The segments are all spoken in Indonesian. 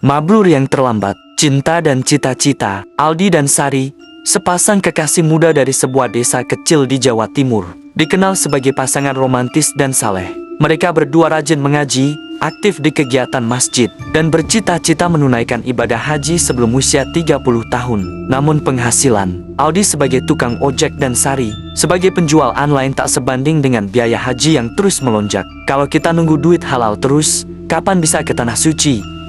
Mabrur yang terlambat, cinta dan cita-cita. Aldi dan Sari, sepasang kekasih muda dari sebuah desa kecil di Jawa Timur, dikenal sebagai pasangan romantis dan saleh. Mereka berdua rajin mengaji, aktif di kegiatan masjid, dan bercita-cita menunaikan ibadah haji sebelum usia 30 tahun. Namun penghasilan Aldi sebagai tukang ojek dan Sari sebagai penjual online tak sebanding dengan biaya haji yang terus melonjak. Kalau kita nunggu duit halal terus, kapan bisa ke Tanah Suci?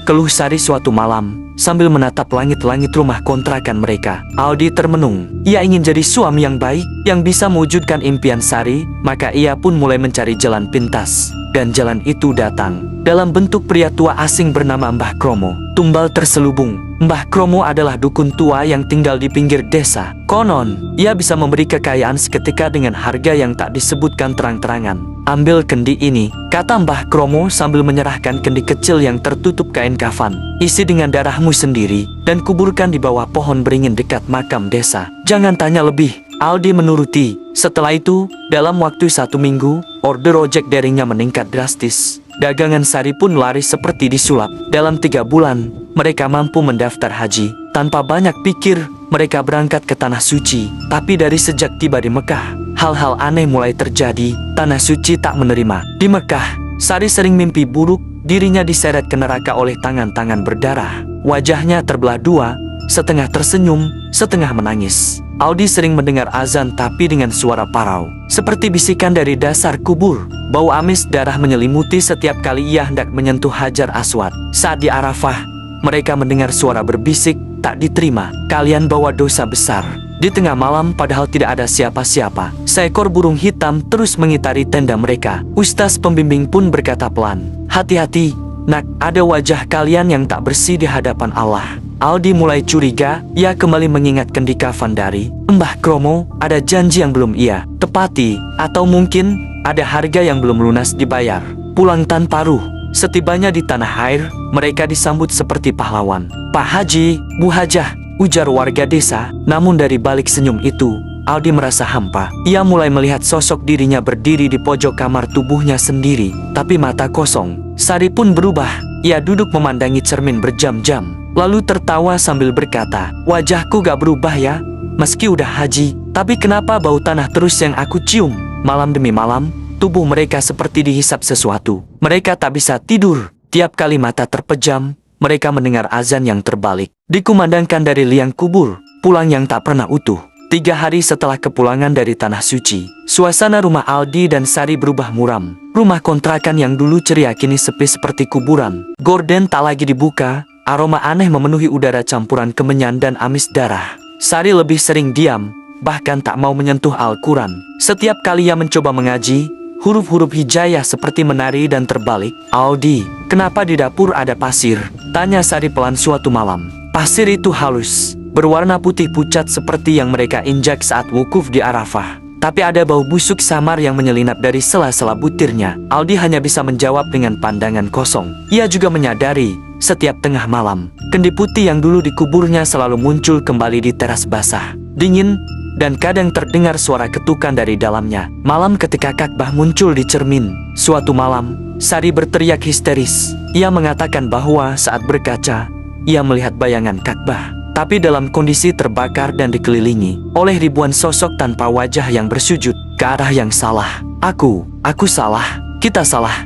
Keluh Sari suatu malam sambil menatap langit-langit rumah kontrakan mereka. Aldi termenung. Ia ingin jadi suami yang baik, yang bisa mewujudkan impian Sari, maka ia pun mulai mencari jalan pintas. Dan jalan itu datang dalam bentuk pria tua asing bernama Mbah Kromo. Tumbal terselubung. Mbah Kromo adalah dukun tua yang tinggal di pinggir desa. Konon, ia bisa memberi kekayaan seketika dengan harga yang tak disebutkan terang-terangan. Ambil kendi ini, kata Mbah Kromo sambil menyerahkan kendi kecil yang tertutup kain kafan. Isi dengan darahmu sendiri, dan kuburkan di bawah pohon beringin dekat makam desa. Jangan tanya lebih. Aldi menuruti. Setelah itu, dalam waktu 1 minggu, order ojek daringnya meningkat drastis. Dagangan Sari pun laris seperti disulap. Dalam 3 bulan, mereka mampu mendaftar haji. Tanpa banyak pikir, mereka berangkat ke Tanah Suci. Tapi dari sejak tiba di Mekah, hal-hal aneh mulai terjadi. Tanah Suci tak menerima. Di Mekah, Sari sering mimpi buruk. Dirinya diseret ke neraka oleh tangan-tangan berdarah. Wajahnya terbelah dua, setengah tersenyum, setengah menangis. Aldi sering mendengar azan tapi dengan suara parau, seperti bisikan dari dasar kubur. Bau amis darah menyelimuti setiap kali ia hendak menyentuh Hajar Aswad. Saat di Arafah, mereka mendengar suara berbisik, tak diterima. Kalian bawa dosa besar. Di tengah malam padahal tidak ada siapa-siapa, seekor burung hitam terus mengitari tenda mereka. Ustaz pembimbing pun berkata pelan, "Hati-hati, nak, ada wajah kalian yang tak bersih di hadapan Allah." Aldi mulai curiga. Ia kembali mengingat kendi kafan dari Mbah Kromo. Ada janji yang belum ia tepati, atau mungkin ada harga yang belum lunas dibayar. Pulang tanpa ruh. Setibanya di tanah air, mereka disambut seperti pahlawan. "Pak Haji, Bu Hajah," ujar warga desa. Namun dari balik senyum itu, Aldi merasa hampa. Ia mulai melihat sosok dirinya berdiri di pojok kamar tubuhnya sendiri, tapi mata kosong. Sari pun berubah. Ia duduk memandangi cermin berjam-jam, lalu tertawa sambil berkata, "Wajahku gak berubah ya, meski udah haji. Tapi kenapa bau tanah terus yang aku cium?" Malam demi malam, tubuh mereka seperti dihisap sesuatu. Mereka tak bisa tidur. Tiap kali mata terpejam, mereka mendengar azan yang terbalik, dikumandangkan dari liang kubur, pulang yang tak pernah utuh. 3 hari setelah kepulangan dari Tanah Suci, suasana rumah Aldi dan Sari berubah muram. Rumah kontrakan yang dulu ceria kini sepi seperti kuburan. Gorden tak lagi dibuka, aroma aneh memenuhi udara campuran kemenyan dan amis darah. Sari lebih sering diam, bahkan tak mau menyentuh Al-Quran. Setiap kali ia mencoba mengaji, huruf-huruf hijayah seperti menari dan terbalik. "Aldi, kenapa di dapur ada pasir?" tanya Sari pelan suatu malam. Pasir itu halus, berwarna putih pucat seperti yang mereka injak saat wukuf di Arafah. Tapi ada bau busuk samar yang menyelinap dari sela-sela butirnya. Aldi hanya bisa menjawab dengan pandangan kosong. Ia juga menyadari, setiap tengah malam, kendi putih yang dulu dikuburnya selalu muncul kembali di teras basah, dingin, dan kadang terdengar suara ketukan dari dalamnya. Malam ketika Ka'bah muncul di cermin. Suatu malam, Sari berteriak histeris. Ia mengatakan bahwa saat berkaca, ia melihat bayangan Ka'bah, tapi dalam kondisi terbakar dan dikelilingi oleh ribuan sosok tanpa wajah yang bersujud ke arah yang salah. Aku salah, kita salah,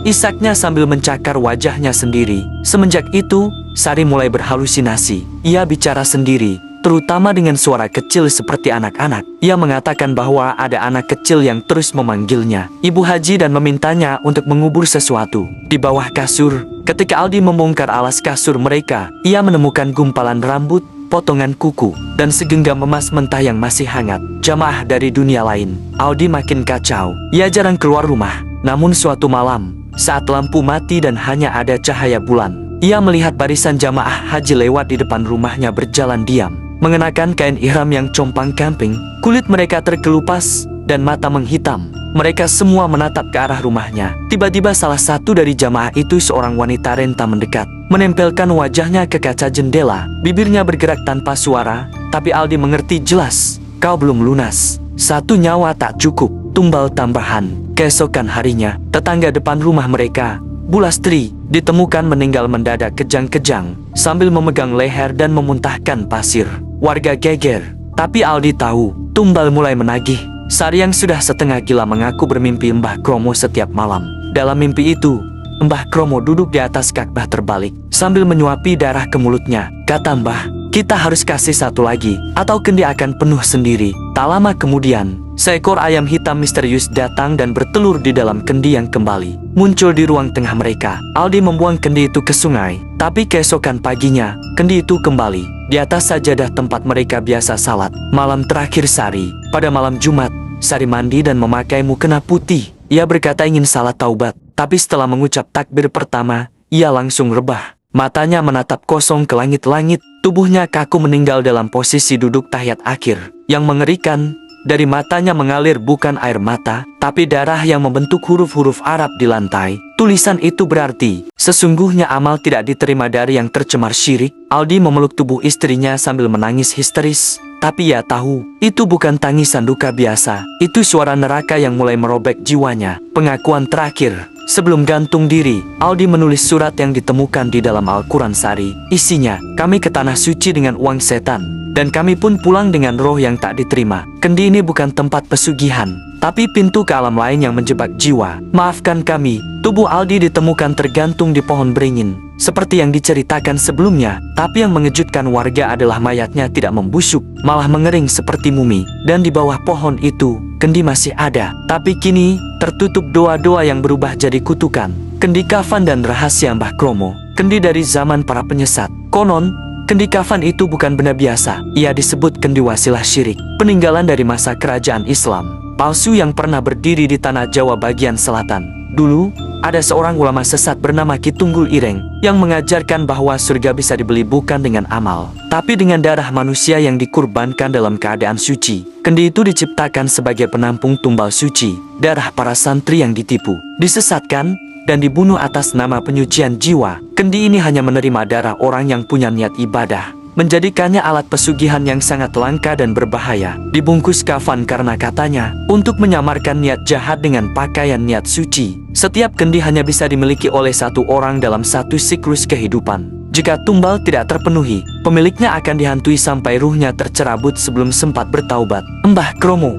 isaknya sambil mencakar wajahnya sendiri. Semenjak itu, Sari mulai berhalusinasi. Ia bicara sendiri, terutama dengan suara kecil seperti anak-anak. Ia mengatakan bahwa ada anak kecil yang terus memanggilnya Ibu Haji dan memintanya untuk mengubur sesuatu. Di bawah kasur, ketika Aldi membongkar alas kasur mereka, ia menemukan gumpalan rambut, potongan kuku, dan segenggam emas mentah yang masih hangat. Jamaah dari dunia lain. Aldi makin kacau. Ia jarang keluar rumah. Namun suatu malam, saat lampu mati dan hanya ada cahaya bulan, ia melihat barisan jamaah haji lewat di depan rumahnya berjalan diam, mengenakan kain ihram yang compang-camping. Kulit mereka terkelupas dan mata menghitam. Mereka semua menatap ke arah rumahnya. Tiba-tiba salah satu dari jamaah itu, seorang wanita renta, mendekat, menempelkan wajahnya ke kaca jendela. Bibirnya bergerak tanpa suara, tapi Aldi mengerti jelas, "Kau belum lunas. 1 nyawa tak cukup." Tumbal tambahan. Keesokan harinya, tetangga depan rumah mereka Bulastri ditemukan meninggal mendadak kejang-kejang sambil memegang leher dan memuntahkan pasir. Warga geger, tapi Aldi tahu Tumbal mulai menagih. Sari yang sudah setengah gila mengaku bermimpi Mbah Kromo setiap malam. Dalam mimpi itu, Mbah Kromo duduk di atas Ka'bah terbalik sambil menyuapi darah ke mulutnya. Kata Mbah, kita harus kasih satu lagi atau kendi akan penuh sendiri. Tak lama kemudian, seekor ayam hitam misterius datang dan bertelur di dalam kendi yang kembali muncul di ruang tengah mereka. Aldi membuang kendi itu ke sungai, tapi keesokan paginya, kendi itu kembali di atas sajadah tempat mereka biasa salat. Malam terakhir Sari, pada malam Jumat, Sari mandi dan memakai mukena putih. Ia berkata ingin salat taubat, tapi setelah mengucap takbir pertama, ia langsung rebah. Matanya menatap kosong ke langit-langit. Tubuhnya kaku meninggal dalam posisi duduk tahiyat akhir. Yang mengerikan, dari matanya mengalir bukan air mata, tapi darah yang membentuk huruf-huruf Arab di lantai. Tulisan itu berarti, sesungguhnya amal tidak diterima dari yang tercemar syirik. Aldi memeluk tubuh istrinya sambil menangis histeris. Tapi ia tahu, itu bukan tangisan duka biasa. Itu suara neraka yang mulai merobek jiwanya. Pengakuan terakhir. Sebelum gantung diri, Aldi menulis surat yang ditemukan di dalam Al-Quran Sari. Isinya, kami ke tanah suci dengan uang setan, dan kami pun pulang dengan roh yang tak diterima. Kendi ini bukan tempat pesugihan, tapi pintu ke alam lain yang menjebak jiwa. Maafkan kami. Tubuh Aldi ditemukan tergantung di pohon beringin, seperti yang diceritakan sebelumnya. Tapi yang mengejutkan warga adalah mayatnya tidak membusuk, malah mengering seperti mumi. Dan di bawah pohon itu, kendi masih ada, tapi kini tertutup doa-doa yang berubah jadi kutukan. Kendi kafan dan rahasia Mbah Kromo. Kendi dari zaman para penyesat. Konon, kendi kafan itu bukan benda biasa. Ia disebut kendi wasilah syirik, peninggalan dari masa kerajaan Islam palsu yang pernah berdiri di tanah Jawa bagian selatan. Dulu, ada seorang ulama sesat bernama Ki Tunggul Ireng yang mengajarkan bahwa surga bisa dibeli bukan dengan amal, tapi dengan darah manusia yang dikurbankan dalam keadaan suci. Kendi itu diciptakan sebagai penampung tumbal suci, darah para santri yang ditipu, disesatkan, dan dibunuh atas nama penyucian jiwa. Kendi ini hanya menerima darah orang yang punya niat ibadah, menjadikannya alat pesugihan yang sangat langka dan berbahaya. Dibungkus kafan karena katanya, untuk menyamarkan niat jahat dengan pakaian niat suci. Setiap kendi hanya bisa dimiliki oleh satu orang dalam satu siklus kehidupan. Jika tumbal tidak terpenuhi, pemiliknya akan dihantui sampai ruhnya tercerabut sebelum sempat bertaubat. Mbah Kromo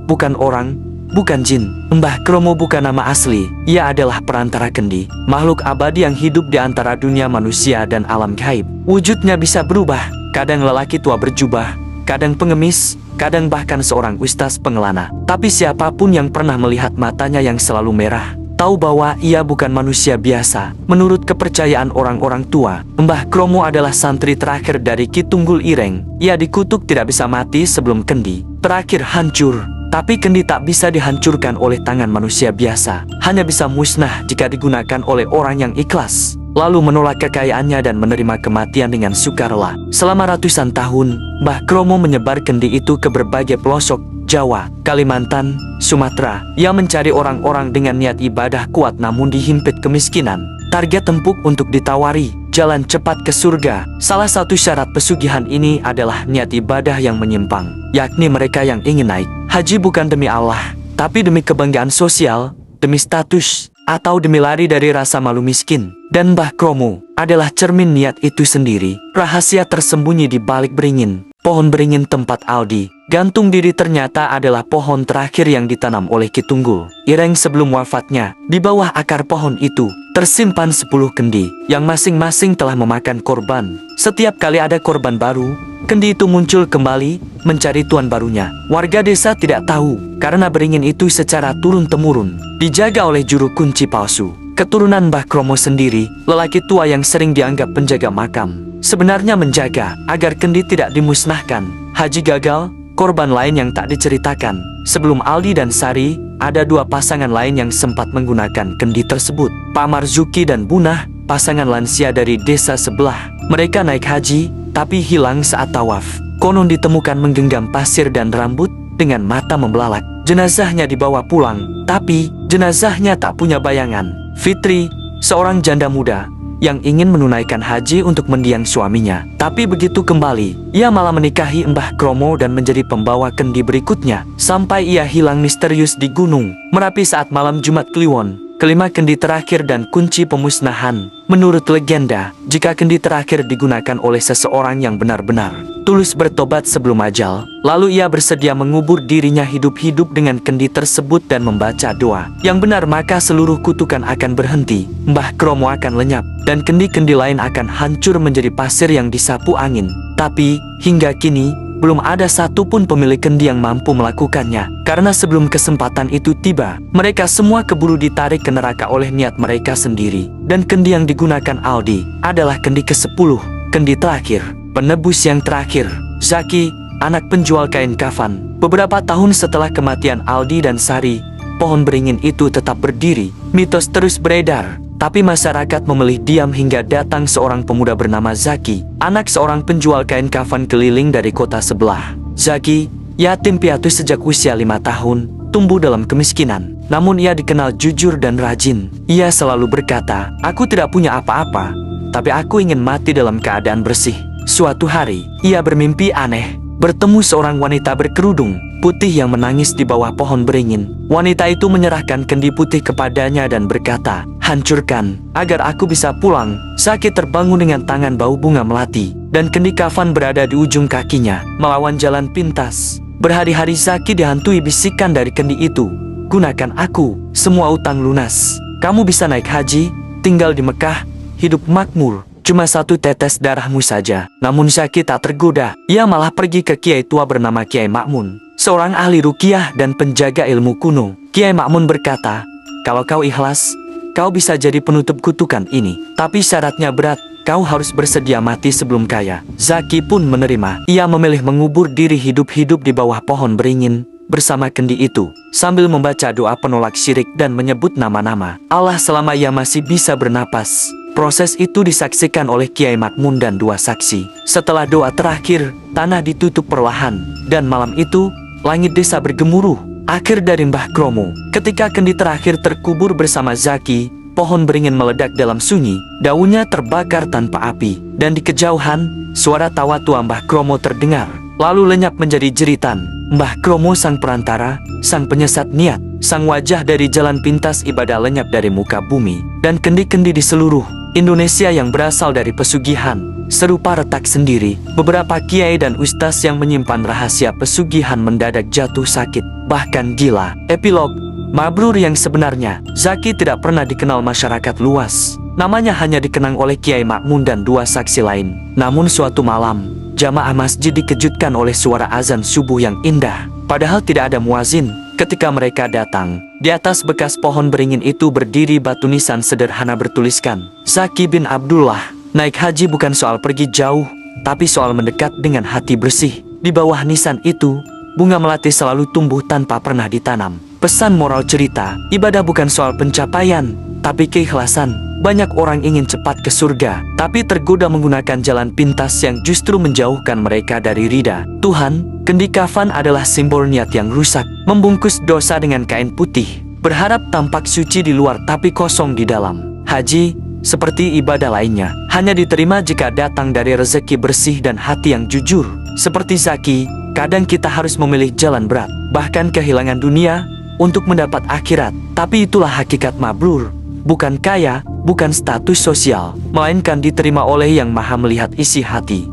bukan orang, bukan jin. Mbah Kromo bukan nama asli. Ia adalah perantara kendi, makhluk abadi yang hidup di antara dunia manusia dan alam gaib. Wujudnya bisa berubah, kadang lelaki tua berjubah, kadang pengemis, kadang bahkan seorang ustaz pengelana. Tapi siapapun yang pernah melihat matanya yang selalu merah, tahu bahwa ia bukan manusia biasa. Menurut kepercayaan orang-orang tua, Mbah Kromo adalah santri terakhir dari Ki Tunggul Ireng. Ia dikutuk tidak bisa mati sebelum kendi terakhir hancur. Tapi kendi tak bisa dihancurkan oleh tangan manusia biasa. Hanya bisa musnah jika digunakan oleh orang yang ikhlas, lalu menolak kekayaannya dan menerima kematian dengan sukarela. Selama ratusan tahun, Mbah Kromo menyebar kendi itu ke berbagai pelosok Jawa, Kalimantan, Sumatera. Ia mencari orang-orang dengan niat ibadah kuat namun dihimpit kemiskinan. Target empuk untuk ditawari jalan cepat ke surga. Salah satu syarat pesugihan ini adalah niat ibadah yang menyimpang, yakni mereka yang ingin naik haji bukan demi Allah, tapi demi kebanggaan sosial, demi status, atau demi lari dari rasa malu miskin. Dan Mbah Kromo adalah cermin niat itu sendiri. Rahasia tersembunyi di balik beringin. Pohon beringin tempat Aldi gantung diri ternyata adalah pohon terakhir yang ditanam oleh Ki Tunggul Ireng sebelum wafatnya. Di bawah akar pohon itu tersimpan 10 kendi yang masing-masing telah memakan korban. Setiap kali ada korban baru, kendi itu muncul kembali mencari tuan barunya. Warga desa tidak tahu karena beringin itu secara turun-temurun dijaga oleh juru kunci palsu. Keturunan Mbah Kromo sendiri, lelaki tua yang sering dianggap penjaga makam, sebenarnya menjaga agar kendi tidak dimusnahkan. Haji gagal, korban lain yang tak diceritakan. Sebelum Aldi dan Sari, ada 2 pasangan lain yang sempat menggunakan kendi tersebut. Pak Marzuki dan Bunah, pasangan lansia dari desa sebelah. Mereka naik haji, tapi hilang saat tawaf. Konon ditemukan menggenggam pasir dan rambut dengan mata membelalak. Jenazahnya dibawa pulang, tapi jenazahnya tak punya bayangan. Fitri, seorang janda muda yang ingin menunaikan haji untuk mendiang suaminya. Tapi begitu kembali, ia malah menikahi Mbah Kromo dan menjadi pembawa kendi berikutnya. Sampai ia hilang misterius di Gunung Merapi saat malam Jumat Kliwon. kelima kendi terakhir dan kunci pemusnahan. Menurut legenda, jika kendi terakhir digunakan oleh seseorang yang benar-benar tulus bertobat sebelum ajal, lalu ia bersedia mengubur dirinya hidup-hidup dengan kendi tersebut dan membaca doa yang benar, maka seluruh kutukan akan berhenti, Mbah Kromo akan lenyap, dan kendi-kendi lain akan hancur menjadi pasir yang disapu angin. Tapi, hingga kini, belum ada satupun pemilik kendi yang mampu melakukannya. Karena sebelum kesempatan itu tiba, mereka semua keburu ditarik ke neraka oleh niat mereka sendiri. Dan kendi yang digunakan Aldi adalah kendi ke-10, kendi terakhir, penebus yang terakhir. Zaki, anak penjual kain kafan. Beberapa tahun setelah kematian Aldi dan Sari, pohon beringin itu tetap berdiri. Mitos terus beredar, tapi masyarakat memilih diam hingga datang seorang pemuda bernama Zaki, anak seorang penjual kain kafan keliling dari kota sebelah. Zaki, yatim piatu sejak usia 5 tahun, tumbuh dalam kemiskinan. Namun ia dikenal jujur dan rajin. Ia selalu berkata, "Aku tidak punya apa-apa, tapi aku ingin mati dalam keadaan bersih." Suatu hari, ia bermimpi aneh, bertemu seorang wanita berkerudung putih yang menangis di bawah pohon beringin. Wanita itu menyerahkan kendi putih kepadanya dan berkata, "Hancurkan, agar aku bisa pulang." Zaki terbangun dengan tangan bau bunga melati, dan kendi kafan berada di ujung kakinya, melawan jalan pintas. Berhari-hari Zaki dihantui bisikan dari kendi itu, "Gunakan aku, semua utang lunas. Kamu bisa naik haji, tinggal di Mekah, hidup makmur. Cuma 1 tetes darahmu saja." Namun Zaki tak tergoda. Ia malah pergi ke kiai tua bernama Kiai Makmun, seorang ahli ruqyah dan penjaga ilmu kuno. Kiai Makmun berkata, "Kalau kau ikhlas, kau bisa jadi penutup kutukan ini. Tapi syaratnya berat, kau harus bersedia mati sebelum kaya." Zaki pun menerima. Ia memilih mengubur diri hidup-hidup di bawah pohon beringin bersama kendi itu, sambil membaca doa penolak syirik dan menyebut nama-nama Allah selama ia masih bisa bernapas. Proses itu disaksikan oleh Kiai Makmun dan 2 saksi. Setelah doa terakhir, tanah ditutup perlahan, dan malam itu, langit desa bergemuruh. Akhir dari Mbah Kromo. Ketika kendi terakhir terkubur bersama Zaki, pohon beringin meledak dalam sunyi, daunnya terbakar tanpa api, dan di kejauhan, suara tawa tua Mbah Kromo terdengar, lalu lenyap menjadi jeritan. Mbah Kromo sang perantara, sang penyesat niat, sang wajah dari jalan pintas ibadah lenyap dari muka bumi, dan kendi-kendi di seluruh Indonesia yang berasal dari pesugihan serupa retak sendiri. Beberapa kiai dan ustaz yang menyimpan rahasia pesugihan mendadak jatuh sakit, bahkan gila. Epilog Mabrur yang sebenarnya, Zaki tidak pernah dikenal masyarakat luas. Namanya hanya dikenang oleh Kiai Makmun dan 2 saksi lain. Namun suatu malam, jamaah masjid dikejutkan oleh suara azan subuh yang indah. Padahal tidak ada muazin. Ketika mereka datang, di atas bekas pohon beringin itu berdiri batu nisan sederhana bertuliskan, "Zaki bin Abdullah, naik haji bukan soal pergi jauh, tapi soal mendekat dengan hati bersih." Di bawah nisan itu, bunga melati selalu tumbuh tanpa pernah ditanam. Pesan moral cerita, ibadah bukan soal pencapaian, tapi keikhlasan. Banyak orang ingin cepat ke surga, tapi tergoda menggunakan jalan pintas yang justru menjauhkan mereka dari ridha Tuhan. Kendi kafan adalah simbol niat yang rusak, membungkus dosa dengan kain putih, berharap tampak suci di luar tapi kosong di dalam. Haji, seperti ibadah lainnya, hanya diterima jika datang dari rezeki bersih dan hati yang jujur. Seperti Zaki, kadang kita harus memilih jalan berat, bahkan kehilangan dunia, untuk mendapat akhirat. Tapi itulah hakikat mabrur. Bukan kaya, bukan status sosial, melainkan diterima oleh Yang Maha melihat isi hati.